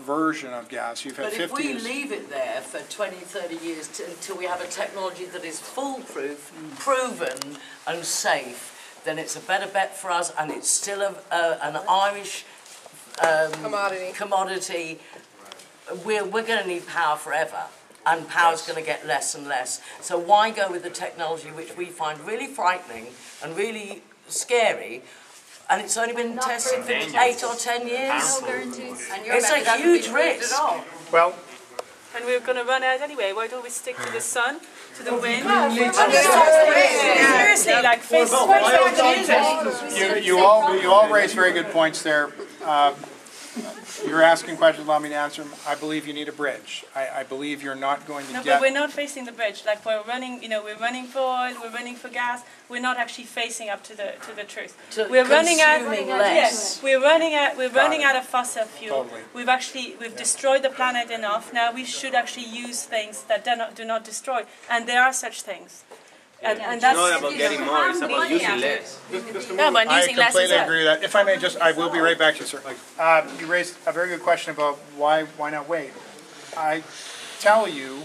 version of gas. You've had 50 years. But if we leave it there for 20, 30 years until we have a technology that is foolproof, proven and safe, then it's a better bet for us, and it's still an Irish commodity. We're going to need power forever, and power's going to get less and less. So why go with the technology which we find really frightening and really scary, and it's only been tested for 8 or 10 years? It's a huge risk. Well, and we're going to run out anyway. Why don't we stick to the sun, to the wind? Seriously, like face. You all raise very good points there. You're asking questions, allow me to answer them. I believe you need a bridge. I believe you're not going to get... No, but we're not facing the bridge. Like we're running, we're running for oil, we're running for gas. We're not actually facing up to the truth. We're running out. Yes, we're running out of fossil fuel. Totally. We've destroyed the planet enough. Now we should actually use things that do not destroy. And there are such things. And It's that's not about getting more, it's about using less. No, but I using less completely as well. agree with that. If I may I will be right back to you, sir. You raised a very good question about why not wait. I tell you,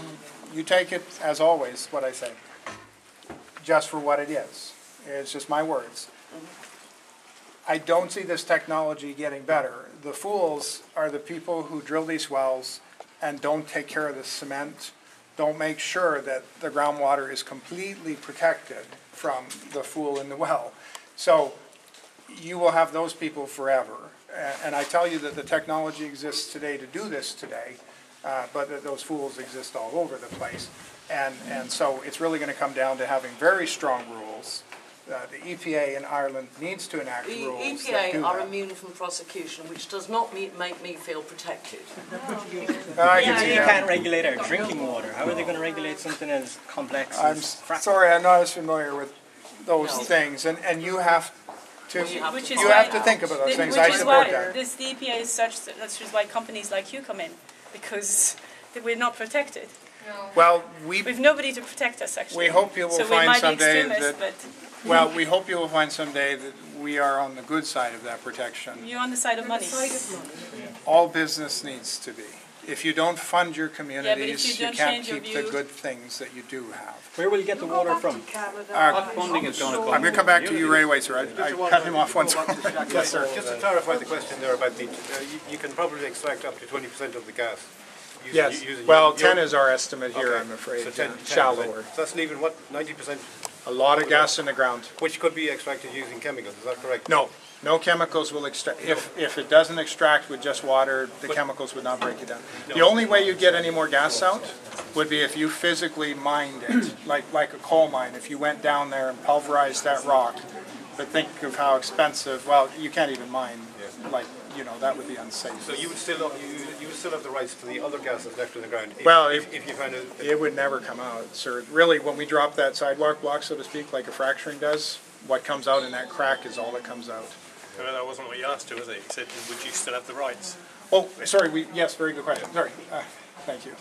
you take it, as always, what I say, just for what it is. It's just my words. I don't see this technology getting better. The fools are the people who drill these wells and don't take care of the cement, don't make sure that the groundwater is completely protected from the fool in the well. So you will have those people forever. And I tell you that the technology exists today to do this today, but that those fools exist all over the place. And so it's really going to come down to having very strong rules. The EPA in Ireland needs to enact rules that do The EPA are that. immune from prosecution, which does not make me feel protected. You can't regulate our drinking water. How are they going to regulate something as complex I'm as sorry, I'm not as familiar with those things, and you have to think about those things. I support that. The EPA is such that's just why companies like you come in, because we're not protected. No. Well, we've nobody to protect us actually. We hope you will so find someday that. Well, we hope you will find someday that we are on the good side of that protection. You're on the side of money. All business needs to be. If you don't fund your communities, you can't keep the good things that you do have. Where will you get the water from? Funding is going to come. I'm going to come back to you right away, sir. I cut him off once. Yes, sir. Just to clarify the question there about the, you can probably extract up to 20% of the gas. Yes. Well, 10 is our estimate here, I'm afraid. So 10, shallower. So that's leaving what, 90%? A lot of gas in the ground. Which could be extracted using chemicals, is that correct? No. No chemicals will extract. If it doesn't extract with just water, the chemicals would not break it down. The only way you get any more gas out would be if you physically mined it, like a coal mine. If you went down there and pulverized that rock, but think of how expensive. Well, you can't even mine. Like, that would be unsafe. So you would still have the rights to the other gas that's left in the ground. If you found it would never come out, sir. Really, when we drop that sidewalk block, so to speak, like a fracturing does, what comes out in that crack is all that comes out. No, that wasn't what you asked, was it? You said, would you still have the rights? Oh, sorry. Yes, very good question. Sorry. Thank you.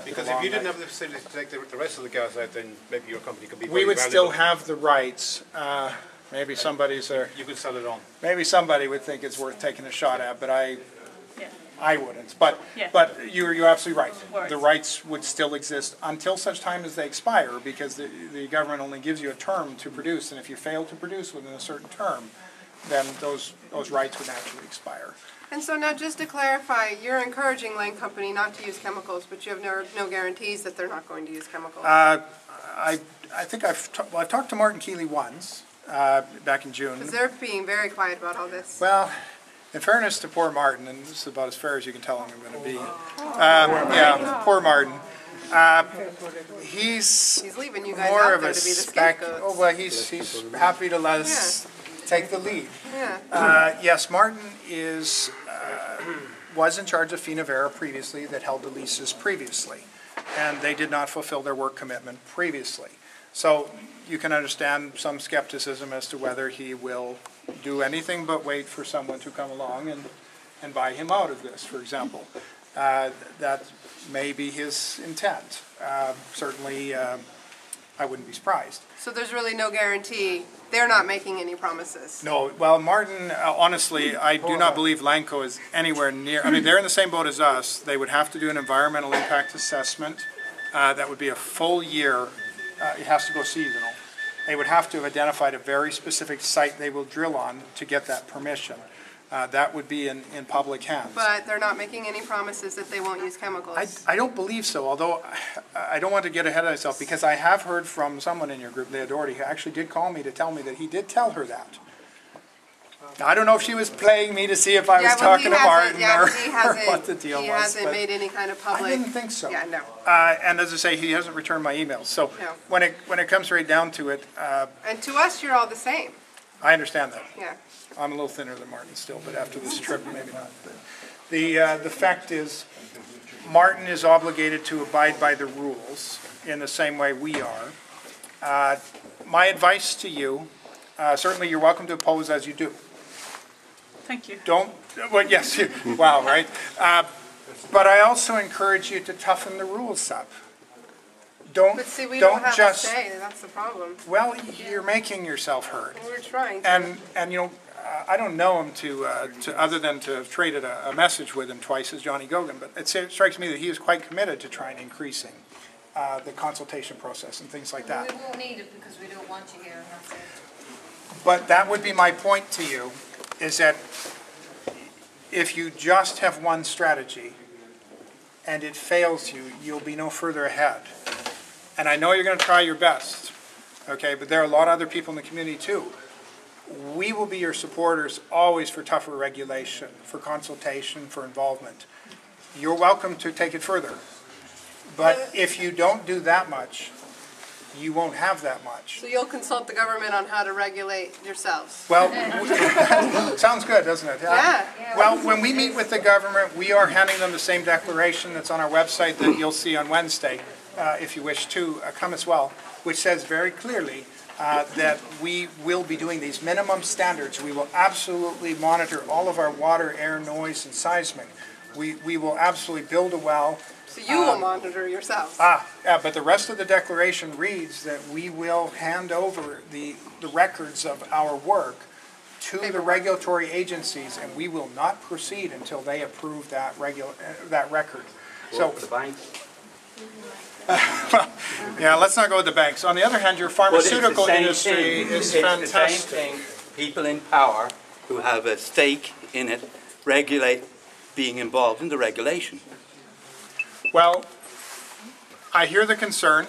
Because if you didn't have the facility to take the rest of the gas out, then maybe your company could be. We would still have the rights. Maybe somebody's you could sell it on. Maybe somebody would think it's worth taking a shot at, but I wouldn't. But you're absolutely right. The rights would still exist until such time as they expire, because the government only gives you a term to produce, and if you fail to produce within a certain term, then those rights would naturally expire. And so now, just to clarify, you're encouraging Lane Company not to use chemicals, but you have no guarantees that they're not going to use chemicals. I think I've talked to Martin Keeley once. Back in June. Because they're being very quiet about all this. Well, in fairness to poor Martin, and this is about as fair as you can tell him I'm going to be. Yeah, poor Martin. He's leaving you guys more out of there a to be the scapegoats. Oh, well, he's happy to let us take the lead. Yeah. Yes, Martin was in charge of Fina Vera previously, that held the leases previously, and they did not fulfill their work commitment previously. So you can understand some skepticism as to whether he will do anything but wait for someone to come along and buy him out of this, for example. That may be his intent. Certainly I wouldn't be surprised. So there's really no guarantee, they're not making any promises? No, well, Martin, honestly, I do not believe Lanco is anywhere near, I mean, they're in the same boat as us. They would have to do an environmental impact assessment. That would be a full year. It has to go seasonal. They would have to have identified a very specific site they will drill on to get that permission. That would be in public hands. But they're not making any promises that they won't use chemicals? I don't believe so, although I don't want to get ahead of myself, because I have heard from someone in your group, Leah Doherty, who actually did call me to tell me that he did tell her that. Now, I don't know if she was playing me to see if I was talking to Martin or what the deal was. He hasn't made any kind of public... I didn't think so. Yeah, no. And as I say, he hasn't returned my emails. So No. when it comes right down to it, And to us, you're all the same. I understand that. Yeah. I'm a little thinner than Martin still, but after this trip, maybe not. The fact is, Martin is obligated to abide by the rules in the same way we are. My advice to you, certainly you're welcome to oppose as you do. Thank you. Don't, well, yes, wow, right? But I also encourage you to toughen the rules up. Don't, But see, we don't have just, a say, that's the problem. well, you're making yourself heard. We're trying to. And you know, I don't know him to other than to have traded a message with him twice as Johnny Gogan, but it strikes me that he is quite committed to trying increasing the consultation process and things like that. We won't need it because we don't want you here, and that's it. But that would be my point to you, is that if you just have one strategy and it fails you, you'll be no further ahead. And I know you're going to try your best, okay, but there are a lot of other people in the community too. We will be your supporters always for tougher regulation, for consultation, for involvement. You're welcome to take it further. But if you don't do that much, you won't have that much. So you'll consult the government on how to regulate yourselves? Well, sounds good, doesn't it? Yeah. Well, when we meet with the government, we are handing them the same declaration that's on our website that you'll see on Wednesday, if you wish to come as well, which says very clearly that we will be doing these minimum standards. We will absolutely monitor all of our water, air, noise, and seismic. We will absolutely build a well. So you will monitor yourselves? Yeah, but the rest of the declaration reads that we will hand over the records of our work to the regulatory agencies, and we will not proceed until they approve that record. So, For the banks. yeah, let's not go with the banks. On the other hand, your pharmaceutical industry is fantastic. It's the same thing. People in power who have a stake in it regulate being involved in the regulation. Well, I hear the concern,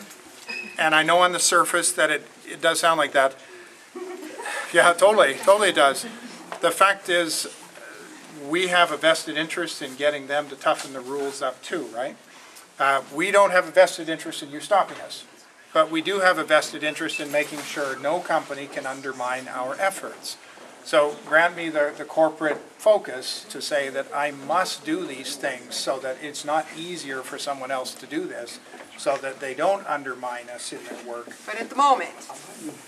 and I know on the surface that it does sound like that. Yeah, totally it does. The fact is, we have a vested interest in getting them to toughen the rules up too, right? We don't have a vested interest in you stopping us, but we do have a vested interest in making sure no company can undermine our efforts. So grant me the corporate focus to say that I must do these things so that it's not easier for someone else to do this, so that they don't undermine us in their work. But at the moment,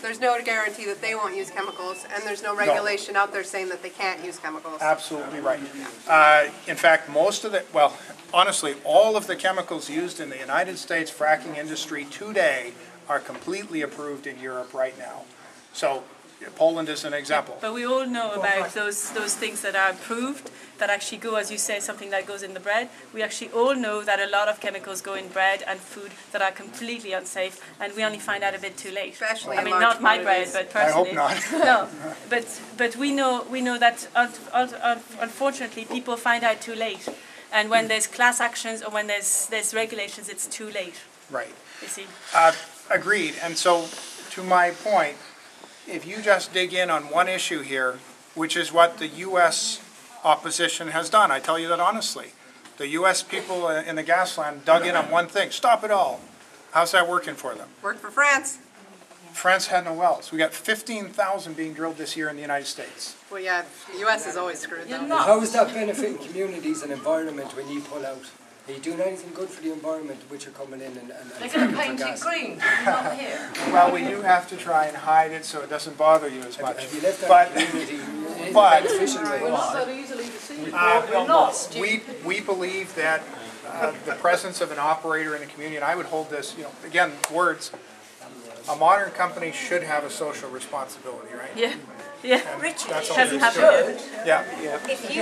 there's no guarantee that they won't use chemicals, and there's no regulation out there saying that they can't use chemicals. Absolutely right. In fact, most of the, well, honestly, all of the chemicals used in the United States fracking industry today are completely approved in Europe right now. So Poland is an example. But we all know about those things that are approved, that actually go, as you say, something that goes in the bread. We actually all know that a lot of chemicals go in bread and food that are completely unsafe, and we only find out a bit too late. Especially I in mean, large not my bread, quantities. but personally. I hope not. No, but we know that unfortunately people find out too late, and when there's class actions or when there's regulations, it's too late. Right. You see. Agreed. And so, to my point, if you just dig in on one issue here, which is what the U.S. opposition has done, I tell you that honestly. The U.S. people in the gasland dug in on one thing, stop it all. How's that working for them? Worked for France. France had no wells. We got 15,000 being drilled this year in the United States. Well, yeah, the U.S. is always screwed though. How is that benefiting communities and environment when you pull out? Are you doing anything good for the environment which are coming in and They're going to paint it green, not here. Well, we do have to try and hide it so it doesn't bother you as much. Have you left that community beneficial way? We're not so easily deceived. We're not. We believe that the presence of an operator in the community, and I would hold this, again, words, a modern company should have a social responsibility, right? Yeah, yeah. And that's all Doesn't there is have to to. it. Yeah. If you